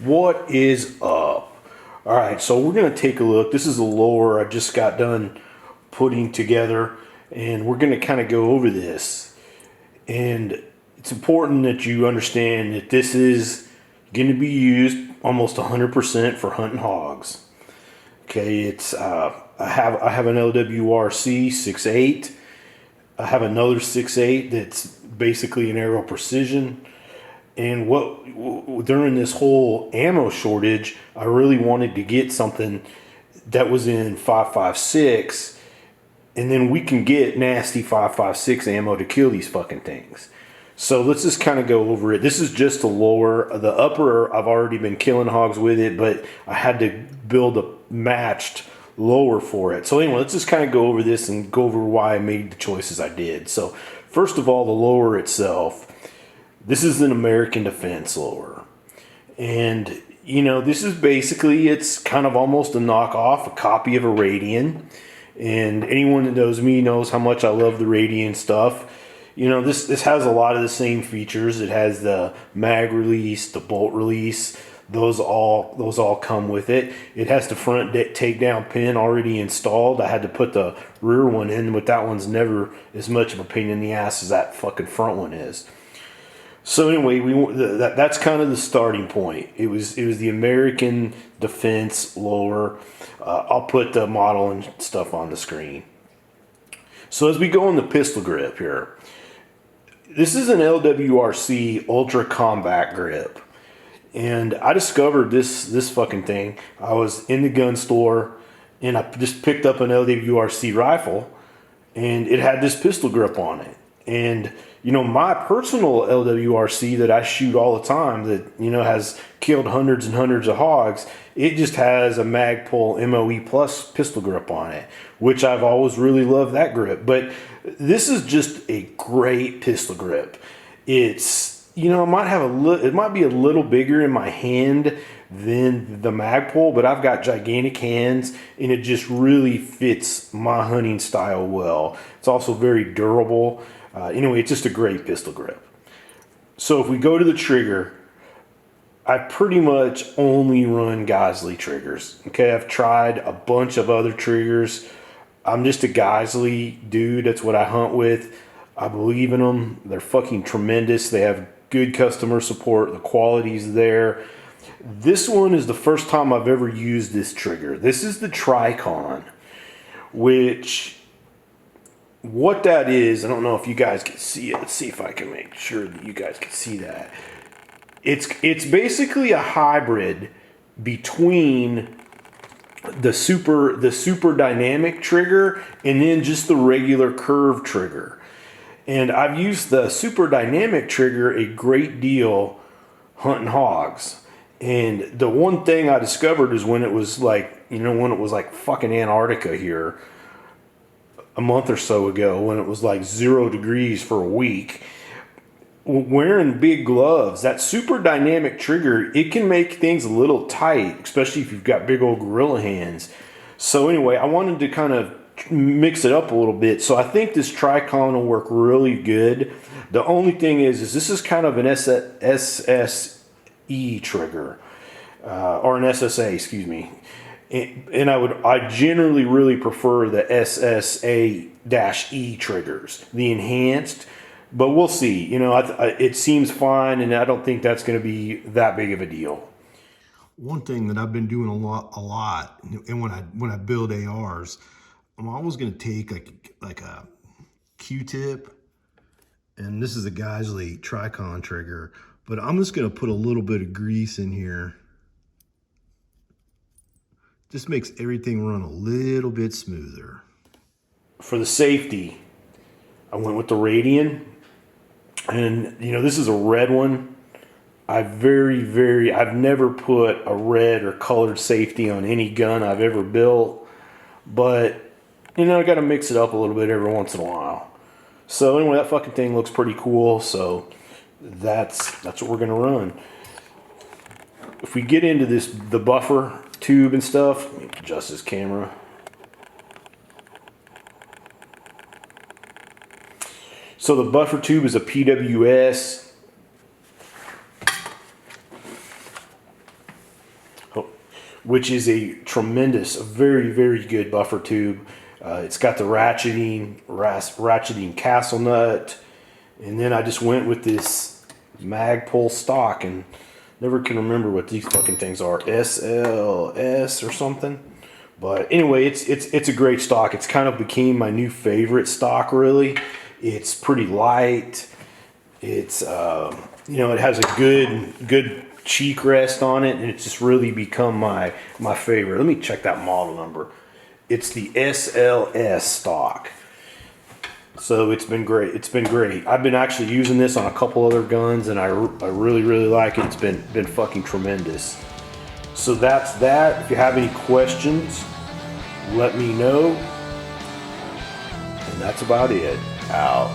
What is up? All right, so we're going to take a look. This is a lower I just got done putting together, and we're going to kind of go over this. And it's important that you understand that this is going to be used almost 100% for hunting hogs. Okay, it's I have an LWRC 6.8. I have another 6.8 that's basically an arrow precision. And during this whole ammo shortage, I really wanted to get something that was in 5.56, and then we can get nasty 5.56 ammo to kill these fucking things. So let's just kind of go over it. This is just the lower. The upper, I've already been killing hogs with it, but I had to build a matched lower for it. So anyway, let's just kind of go over this and go over why I made the choices I did. So first of all, the lower itself. This is an American Defense lower. And, you know, this is basically, it's kind of almost a knockoff, a copy of a Radian. And anyone that knows me knows how much I love the Radian stuff. You know, this has a lot of the same features. It has the mag release, the bolt release. Those all come with it. It has the front takedown pin already installed. I had to put the rear one in, but that one's never as much of a pain in the ass as that fucking front one is. So anyway, that's kind of the starting point. It was the American Defense lower. I'll put the model and stuff on the screen. So as we go on the pistol grip here, this is an LWRC Ultra Combat grip. And I discovered this fucking thing. I was in the gun store and I just picked up an LWRC rifle and it had this pistol grip on it. And, you know, my personal LWRC that I shoot all the time that, you know, has killed hundreds and hundreds of hogs, it just has a MAGPUL MOE Plus pistol grip on it, which I've always really loved that grip. But this is just a great pistol grip. It's, you know, it might be a little bigger in my hand than the MAGPUL, but I've got gigantic hands and it just really fits my hunting style well. It's also very durable. Anyway, it's just a great pistol grip. So if we go to the trigger, I pretty much only run Geissele triggers. Okay, I've tried a bunch of other triggers. I'm just a Geissele dude. That's what I hunt with. I believe in them. They're fucking tremendous. They have good customer support. The quality's there. This one is the first time I've ever used this trigger. This is the TRICON, which... what that is, I don't know if you guys can see it. Let's see if I can make sure that you guys can see that. It's basically a hybrid between the super dynamic trigger and then just the regular curve trigger. And I've used the super dynamic trigger a great deal hunting hogs. And the one thing I discovered is when it was like, you know, when it was like fucking Antarctica here, a month or so ago, when it was like 0 degrees for a week, wearing big gloves, that super dynamic trigger, it can make things a little tight, especially if you've got big old gorilla hands. So anyway, I wanted to kind of mix it up a little bit. So I think this TRICON will work really good. The only thing is this is kind of an SSE trigger, or an SSA, excuse me. And I generally really prefer the SSA-E triggers, the enhanced, but we'll see. You know, it seems fine, and I don't think that's going to be that big of a deal. One thing that I've been doing a lot, and when I build ARs, I'm always going to take like a Q-tip, and this is a Geissele TRICON trigger, but I'm just going to put a little bit of grease in here. Just makes everything run a little bit smoother. For the safety, I went with the Radian. And, you know, this is a red one. I've never put a red or colored safety on any gun I've ever built. But, you know, I got to mix it up a little bit every once in a while. So, anyway, that fucking thing looks pretty cool. So, that's what we're going to run. If we get into the buffer tube and stuff, let me adjust this camera. So the buffer tube is a PWS. which is a tremendous, very, very good buffer tube. It's got the ratcheting castle nut, and then I just went with this MAGPUL stock, and never can remember what these fucking things are, SLS or something. But anyway, it's a great stock. It's kind of became my new favorite stock, really. It's pretty light. It's it has a good cheek rest on it, and it's just really become my favorite. Let me check that model number. It's the SLS stock. So it's been great. It's been great. I've been actually using this on a couple other guns, and I really, really like it. It's been fucking tremendous. So that's that. If you have any questions, let me know. And that's about it. Out.